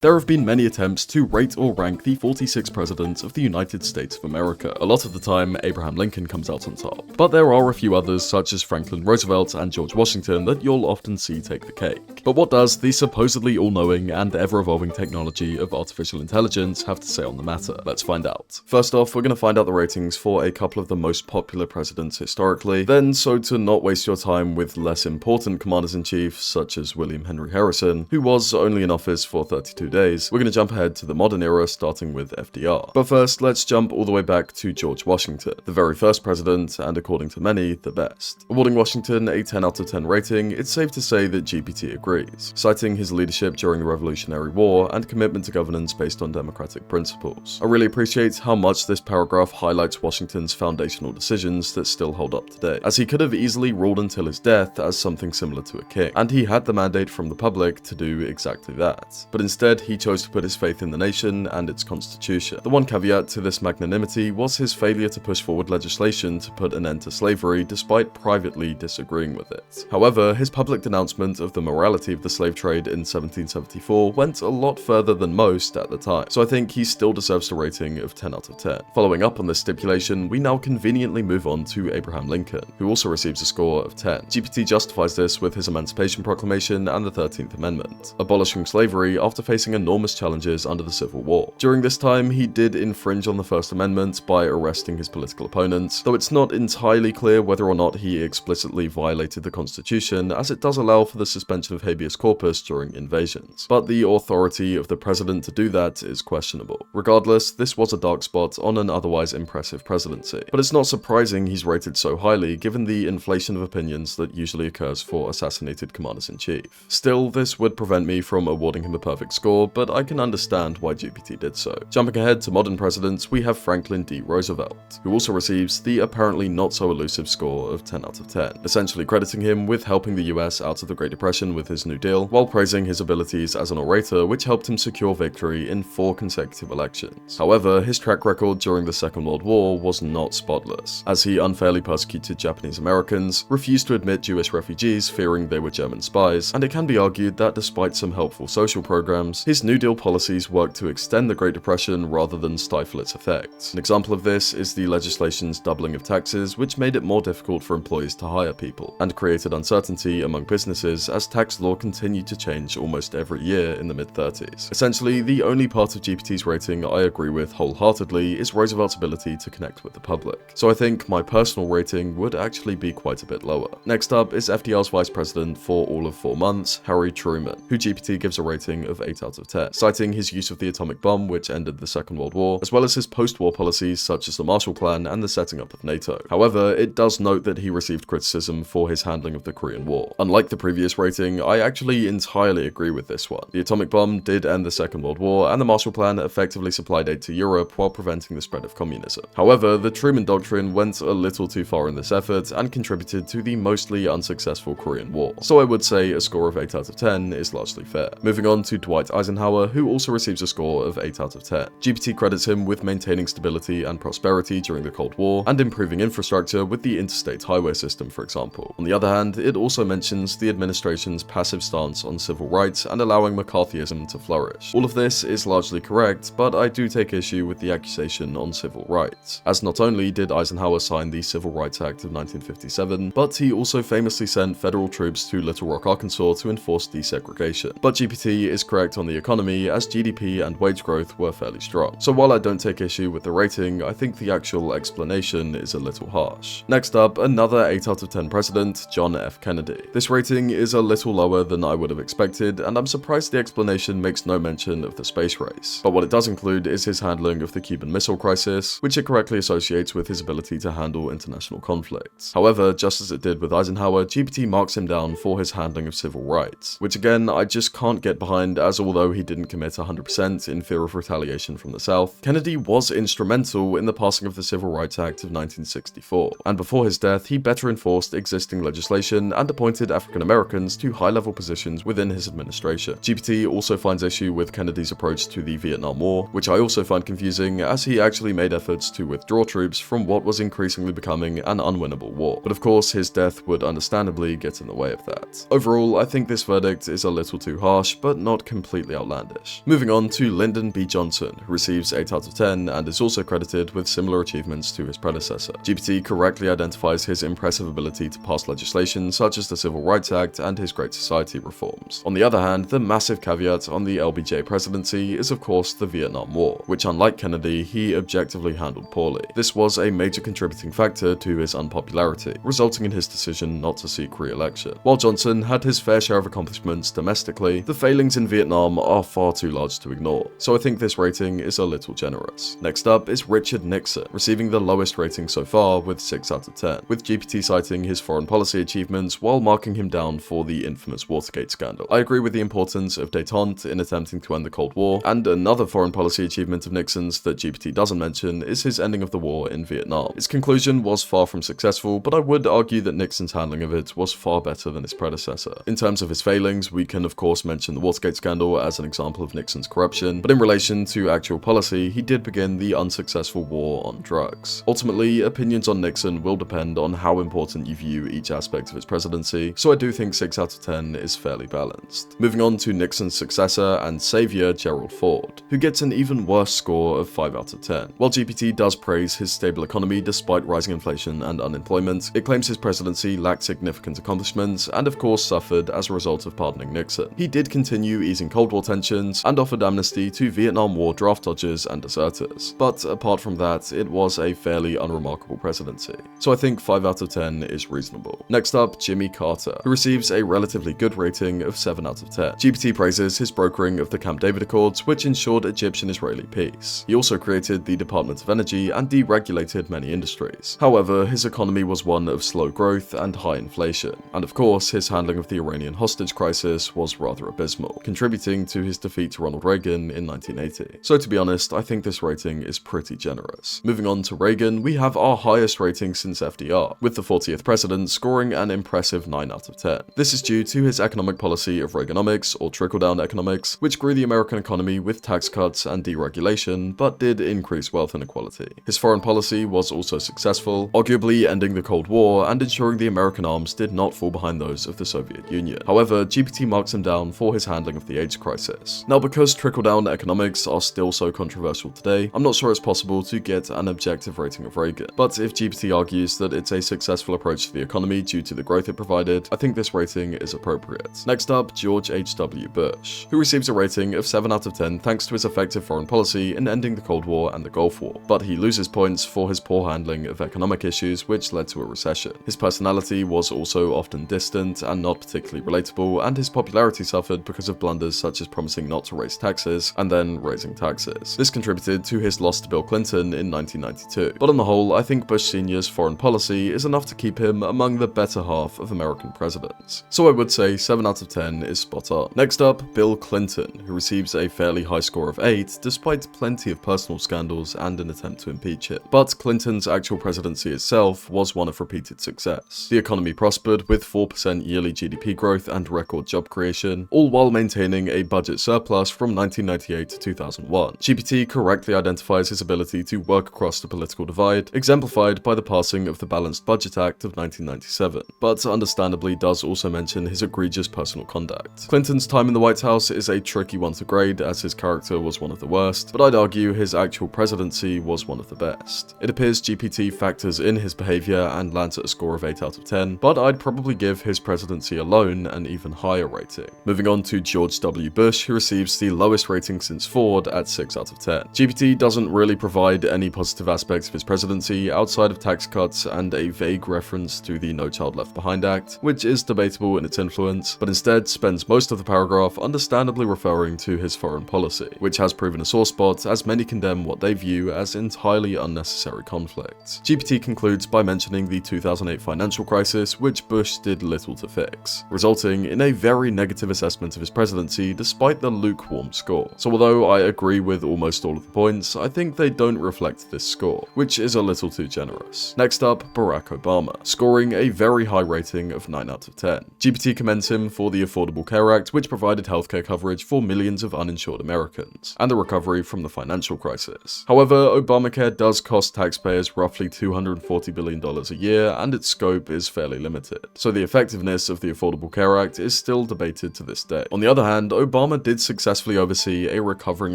There have been many attempts to rate or rank the 46 presidents of the United States of America. A lot of the time, Abraham Lincoln comes out on top. But there are a few others, such as Franklin Roosevelt and George Washington, that you'll often see take the cake. But what does the supposedly all-knowing and ever-evolving technology of artificial intelligence have to say on the matter? Let's find out. First off, we're going to find out the ratings for a couple of the most popular presidents historically. Then, so to not waste your time with less important commanders-in-chief, such as William Henry Harrison, who was only in office for 32 days, we're going to jump ahead to the modern era, starting with FDR. But first, let's jump all the way back to George Washington, the very first president, and according to many, the best. Awarding Washington a 10 out of 10 rating, it's safe to say that GPT agrees, citing his leadership during the Revolutionary War and commitment to governance based on democratic principles. I really appreciate how much this paragraph highlights Washington's foundational decisions that still hold up today, as he could have easily ruled until his death as something similar to a king, and he had the mandate from the public to do exactly that. But instead, he chose to put his faith in the nation and its constitution. The one caveat to this magnanimity was his failure to push forward legislation to put an end to slavery despite privately disagreeing with it. However, his public denouncement of the morality of the slave trade in 1774 went a lot further than most at the time, so I think he still deserves a rating of 10 out of 10. Following up on this stipulation, we now conveniently move on to Abraham Lincoln, who also receives a score of 10. GPT justifies this with his Emancipation Proclamation and the 13th Amendment, abolishing slavery after facing enormous challenges under the Civil War. During this time, he did infringe on the First Amendment by arresting his political opponents, though it's not entirely clear whether or not he explicitly violated the Constitution, as it does allow for the suspension of habeas corpus during invasions. But the authority of the president to do that is questionable. Regardless, this was a dark spot on an otherwise impressive presidency. But it's not surprising he's rated so highly given the inflation of opinions that usually occurs for assassinated commanders-in-chief. Still, this would prevent me from awarding him a perfect score, but I can understand why GPT did so. Jumping ahead to modern presidents, we have Franklin D. Roosevelt, who also receives the apparently not so elusive score of 10 out of 10, essentially crediting him with helping the US out of the Great Depression with his New Deal, while praising his abilities as an orator, which helped him secure victory in 4 consecutive elections. However, his track record during the Second World War was not spotless, as he unfairly persecuted Japanese Americans, refused to admit Jewish refugees fearing they were German spies, and it can be argued that despite some helpful social programs, his New Deal policies worked to extend the Great Depression rather than stifle its effects. An example of this is the legislation's doubling of taxes, which made it more difficult for employees to hire people, and created uncertainty among businesses as tax law continued to change almost every year in the mid-30s. Essentially, the only part of GPT's rating I agree with wholeheartedly is Roosevelt's ability to connect with the public. So I think my personal rating would actually be quite a bit lower. Next up is FDR's vice president for all of 4 months, Harry Truman, who GPT gives a rating of 8 out of 10, citing his use of the atomic bomb, which ended the Second World War, as well as his post-war policies such as the Marshall Plan and the setting up of NATO. However, it does note that he received criticism for his handling of the Korean War. Unlike the previous rating, I actually entirely agree with this one. The atomic bomb did end the Second World War, and the Marshall Plan effectively supplied aid to Europe while preventing the spread of communism. However, the Truman Doctrine went a little too far in this effort and contributed to the mostly unsuccessful Korean War. So I would say a score of 8 out of 10 is largely fair. Moving on to Dwight Eisenhower, who also receives a score of 8 out of 10. GPT credits him with maintaining stability and prosperity during the Cold War and improving infrastructure with the interstate highway system, for example. On the other hand, it also mentions the administration's passive stance on civil rights and allowing McCarthyism to flourish. All of this is largely correct, but I do take issue with the accusation on civil rights, as not only did Eisenhower sign the Civil Rights Act of 1957, but he also famously sent federal troops to Little Rock, Arkansas to enforce desegregation. But GPT is correct on the economy, as GDP and wage growth were fairly strong. So while I don't take issue with the rating, I think the actual explanation is a little harsh. Next up, another 8 out of 10 president, John F. Kennedy. This rating is a little lower than I would have expected, and I'm surprised the explanation makes no mention of the space race. But what it does include is his handling of the Cuban Missile Crisis, which it correctly associates with his ability to handle international conflicts. However, just as it did with Eisenhower, GPT marks him down for his handling of civil rights, which again, I just can't get behind, as although he didn't commit 100% in fear of retaliation from the South, Kennedy was instrumental in the passing of the Civil Rights Act of 1964, and before his death, he better enforced existing legislation and appointed African Americans to high-level positions within his administration. GPT also finds issue with Kennedy's approach to the Vietnam War, which I also find confusing, as he actually made efforts to withdraw troops from what was increasingly becoming an unwinnable war. But of course, his death would understandably get in the way of that. Overall, I think this verdict is a little too harsh, but not completely slightly outlandish. Moving on to Lyndon B. Johnson, who receives 8 out of 10 and is also credited with similar achievements to his predecessor. GPT correctly identifies his impressive ability to pass legislation such as the Civil Rights Act and his Great Society reforms. On the other hand, the massive caveat on the LBJ presidency is of course the Vietnam War, which unlike Kennedy, he objectively handled poorly. This was a major contributing factor to his unpopularity, resulting in his decision not to seek re-election. While Johnson had his fair share of accomplishments domestically, the failings in Vietnam are far too large to ignore, so I think this rating is a little generous. Next up is Richard Nixon, receiving the lowest rating so far with 6 out of 10, with GPT citing his foreign policy achievements while marking him down for the infamous Watergate scandal. I agree with the importance of détente in attempting to end the Cold War, and another foreign policy achievement of Nixon's that GPT doesn't mention is his ending of the war in Vietnam. Its conclusion was far from successful, but I would argue that Nixon's handling of it was far better than his predecessor. In terms of his failings, we can of course mention the Watergate scandal as an example of Nixon's corruption, but in relation to actual policy, he did begin the unsuccessful war on drugs. Ultimately, opinions on Nixon will depend on how important you view each aspect of his presidency, so I do think 6 out of 10 is fairly balanced. Moving on to Nixon's successor and savior, Gerald Ford, who gets an even worse score of 5 out of 10. While GPT does praise his stable economy despite rising inflation and unemployment, it claims his presidency lacked significant accomplishments and of course suffered as a result of pardoning Nixon. He did continue easing Cold War tensions and offered amnesty to Vietnam War draft dodgers and deserters, but apart from that, it was a fairly unremarkable presidency. So I think 5 out of 10 is reasonable. Next up, Jimmy Carter, who receives a relatively good rating of 7 out of 10. GPT praises his brokering of the Camp David Accords, which ensured Egyptian-Israeli peace. He also created the Department of Energy and deregulated many industries. However, his economy was one of slow growth and high inflation, and of course, his handling of the Iranian hostage crisis was rather abysmal, contributing to his defeat to Ronald Reagan in 1980. So to be honest, I think this rating is pretty generous. Moving on to Reagan, we have our highest rating since FDR, with the 40th president scoring an impressive 9 out of 10. This is due to his economic policy of Reaganomics, or trickle-down economics, which grew the American economy with tax cuts and deregulation, but did increase wealth inequality. His foreign policy was also successful, arguably ending the Cold War and ensuring the American arms did not fall behind those of the Soviet Union. However, GPT marks him down for his handling of the AIDS crisis. Now, because trickle-down economics are still so controversial today, I'm not sure it's possible to get an objective rating of Reagan, but if GPT argues that it's a successful approach to the economy due to the growth it provided, I think this rating is appropriate. Next up, George H.W. Bush, who receives a rating of 7 out of 10 thanks to his effective foreign policy in ending the Cold War and the Gulf War, but he loses points for his poor handling of economic issues which led to a recession. His personality was also often distant and not particularly relatable, and his popularity suffered because of blunders such as promising not to raise taxes and then raising taxes. This contributed to his loss to Bill Clinton in 1992, but on the whole, I think Bush Sr.'s foreign policy is enough to keep him among the better half of American presidents. So I would say 7 out of 10 is spot on. Next up, Bill Clinton, who receives a fairly high score of 8 despite plenty of personal scandals and an attempt to impeach him. But Clinton's actual presidency itself was one of repeated success. The economy prospered with 4% yearly GDP growth and record job creation, all while maintaining a budget surplus from 1998 to 2001. GPT correctly identifies his ability to work across the political divide, exemplified by the passing of the Balanced Budget Act of 1997, but understandably does also mention his egregious personal conduct. Clinton's time in the White House is a tricky one to grade, as his character was one of the worst, but I'd argue his actual presidency was one of the best. It appears GPT factors in his behavior and lands at a score of 8 out of 10, but I'd probably give his presidency alone an even higher rating. Moving on to George W. Bush, who receives the lowest rating since Ford at 6 out of 10. GPT doesn't really provide any positive aspects of his presidency outside of tax cuts and a vague reference to the No Child Left Behind Act, which is debatable in its influence, but instead spends most of the paragraph understandably referring to his foreign policy, which has proven a sore spot as many condemn what they view as entirely unnecessary conflicts. GPT concludes by mentioning the 2008 financial crisis, which Bush did little to fix, resulting in a very negative assessment of his presidency despite the lukewarm score. So although I agree with almost all of the points, I think they don't reflect this score, which is a little too generous. Next up, Barack Obama, scoring a very high rating of 9 out of 10. GPT commends him for the Affordable Care Act, which provided healthcare coverage for millions of uninsured Americans, and the recovery from the financial crisis. However, Obamacare does cost taxpayers roughly $240 billion a year, and its scope is fairly limited, so the effectiveness of the Affordable Care Act is still debated to this day. On the other hand, Obama Obama did successfully oversee a recovering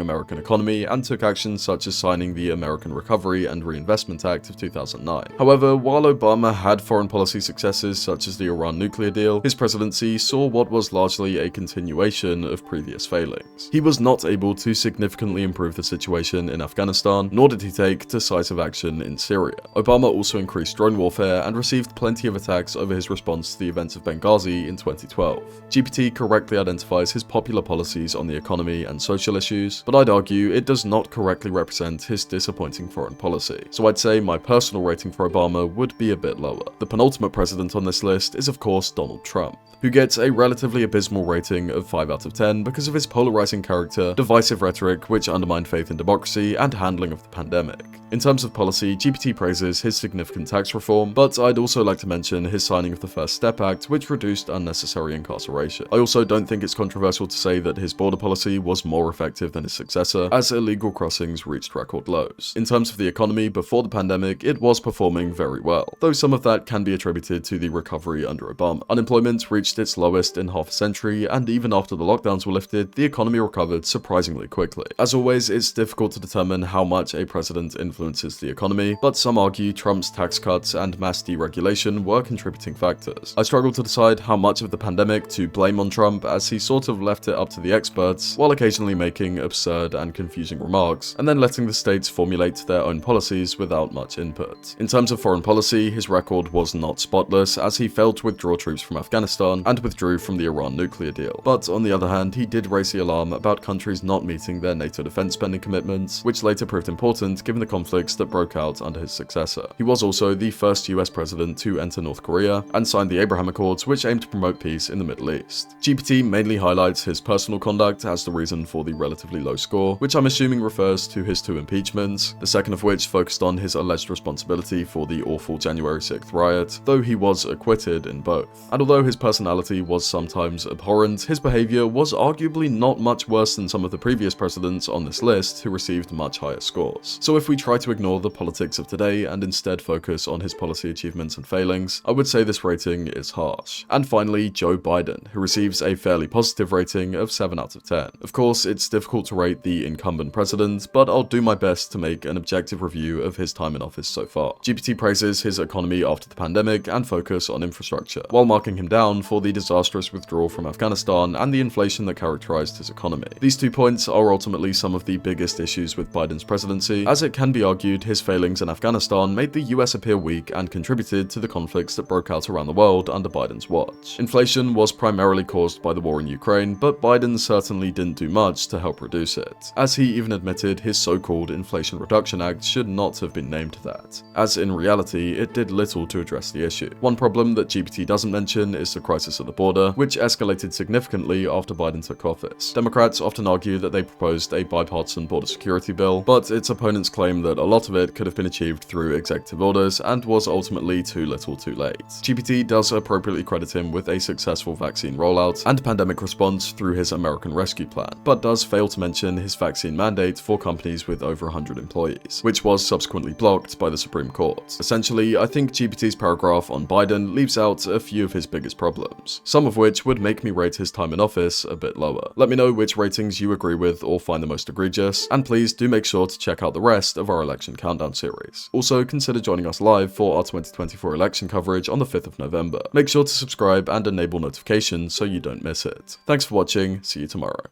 American economy and took action such as signing the American Recovery and Reinvestment Act of 2009. However, while Obama had foreign policy successes such as the Iran nuclear deal, his presidency saw what was largely a continuation of previous failings. He was not able to significantly improve the situation in Afghanistan, nor did he take decisive action in Syria. Obama also increased drone warfare and received plenty of attacks over his response to the events of Benghazi in 2012. GPT correctly identifies his popular policies on the economy and social issues, but I'd argue it does not correctly represent his disappointing foreign policy. So I'd say my personal rating for Obama would be a bit lower. The penultimate president on this list is of course Donald Trump, who gets a relatively abysmal rating of 5 out of 10 because of his polarizing character, divisive rhetoric which undermined faith in democracy, and handling of the pandemic. In terms of policy, GPT praises his significant tax reform, but I'd also like to mention his signing of the First Step Act, which reduced unnecessary incarceration. I also don't think it's controversial to say that his border policy was more effective than his successor, as illegal crossings reached record lows. In terms of the economy before the pandemic, it was performing very well, though some of that can be attributed to the recovery under Obama. Unemployment reached its lowest in half a century, and even after the lockdowns were lifted, the economy recovered surprisingly quickly. As always, it's difficult to determine how much a president influences the economy, but some argue Trump's tax cuts and mass deregulation were contributing factors. I struggle to decide how much of the pandemic to blame on Trump, as he sort of left it up to the experts, while occasionally making absurd and confusing remarks, and then letting the states formulate their own policies without much input. In terms of foreign policy, his record was not spotless, as he failed to withdraw troops from Afghanistan and withdrew from the Iran nuclear deal. But on the other hand, he did raise the alarm about countries not meeting their NATO defense spending commitments, which later proved important given the conflicts that broke out under his successor. He was also the first US president to enter North Korea and signed the Abraham Accords, which aimed to promote peace in the Middle East. GPT mainly highlights his personal conduct as the reason for the relatively low score, which I'm assuming refers to his 2 impeachments, the second of which focused on his alleged responsibility for the awful January 6th riot, though he was acquitted in both. And although his personality was sometimes abhorrent, his behavior was arguably not much worse than some of the previous presidents on this list who received much higher scores. So if we try to ignore the politics of today and instead focus on his policy achievements and failings, I would say this rating is harsh. And finally, Joe Biden, who receives a fairly positive rating of 7 out of 10. Of course, it's difficult to rate the incumbent president, but I'll do my best to make an objective review of his time in office so far. GPT praises his economy after the pandemic and focus on infrastructure, while marking him down for the disastrous withdrawal from Afghanistan and the inflation that characterized his economy. These 2 points are ultimately some of the biggest issues with Biden's presidency, as it can be argued his failings in Afghanistan made the US appear weak and contributed to the conflicts that broke out around the world under Biden's watch. Inflation was primarily caused by the war in Ukraine, but Biden certainly didn't do much to help reduce it, as he even admitted his so-called Inflation Reduction Act should not have been named that, as in reality it did little to address the issue. One problem that GPT doesn't mention is the crisis at the border, which escalated significantly after Biden took office. Democrats often argue that they proposed a bipartisan border security bill, but its opponents claim that a lot of it could have been achieved through executive orders and was ultimately too little too late. GPT does appropriately credit him with a successful vaccine rollout and pandemic response through his American Rescue Plan, but does fail to mention his vaccine mandate for companies with over 100 employees, which was subsequently blocked by the Supreme Court. Essentially, I think GPT's paragraph on Biden leaves out a few of his biggest problems, some of which would make me rate his time in office a bit lower. Let me know which ratings you agree with or find the most egregious, and please do make sure to check out the rest of our election countdown series. Also, consider joining us live for our 2024 election coverage on the 5th of November. Make sure to subscribe and enable notifications so you don't miss it. Thanks for watching, see you tomorrow.